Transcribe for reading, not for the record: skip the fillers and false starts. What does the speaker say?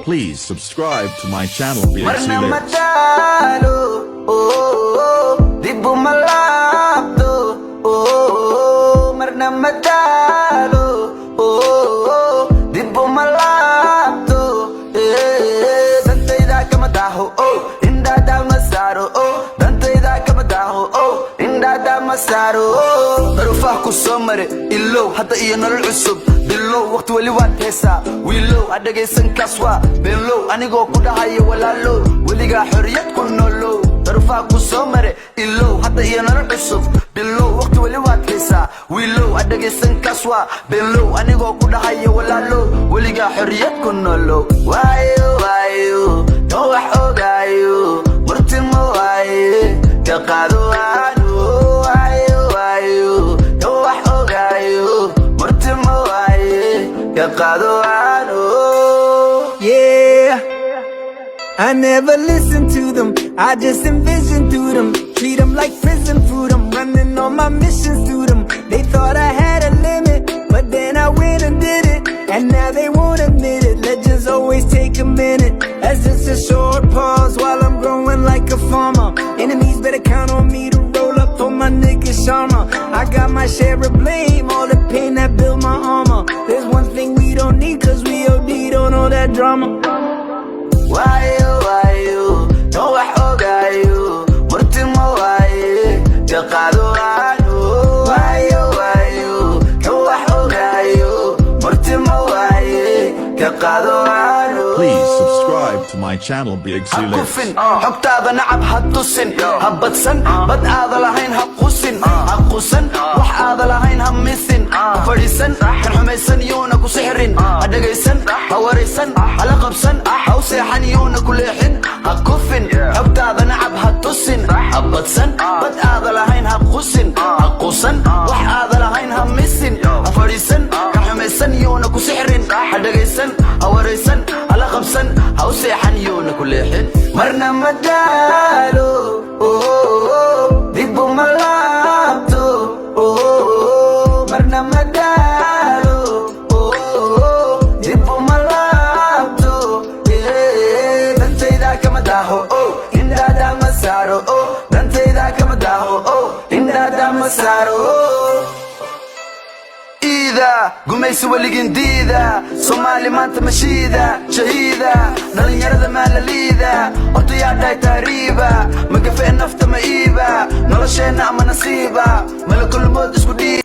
Please subscribe to my channel BXC Marna Lyrics. matalo, di bumalapto, marna matalo, di bumalapto, dantayda kama daho, indada masaro, dantayda kama daho, indada masaro. Darufah ku soo mare ilow hadda iyo nolol cusub bilow waqti wali waan heesaa wiilow adagaysan kaswa bilow anigoo ku dhahayo walaalow weligaa xorriyad ku nolow darufah ku soo mare ilow hadda iyo nolol cusub bilow waqti wali waan heesaa wiilow adagaysan kaswa bilow anigoo ku dhahayo walaalow weligaa xorriyad ku nolow waayo waayo oo wax ogaayo murtimo waaye ka qaado Yeah, I never listen to them, I just envision through them. Treat them like prison food, I'm running all my missions through them. They thought I had a limit, but then I went and did it. And now they won't admit it, legends always take a minute. That's just a short pause while I'm growing like a farmer. Enemies better count on me to roll up for my nigga sharma. I got my share of blame, all the pain that built my armor. There's one thing we don't need, cause we OD'd on all that drama. Waayo waayo oo wax ogaayo murtimo waaye ka qaado waayo waayo oo wax ogaayo murtimo waaye ka qaado. Please subscribe to my channel BXC Lyrics. xogtaada nacab ha tusin ha badsan bad aada lahayn ha qusin ha qusan wax aada lahayn ha misin ha fadhiisan kan xumaysan yuuna ku sixrin ha dhagaysan ha waraysan hala qabsan ha u seexan yuuna ku leexin ha kufin xogtaada nacab ha tusin ha badsan bad aada lahayn ha qusin ha qusan wax aada lahayn ha misin ha fadhiisan kan xumaysan yuuna ku sixrin ha dhagaysan ha waraysan hala qabsan ha u seexan yuuna ku leexin. Marna madalo, di bumalapto, marna madalo, di bumalapto, dantayda kama daho, indada masaro, dantayda kama daho, indada masaro. gumaysi waligin diida Soomaali maanta mashiida shahiida dhalinyarada maalaliida odayaa dhahay taariiba magafe nafta ma iiba nolosheena ama nasiiba mala kulmood isku dhiiba.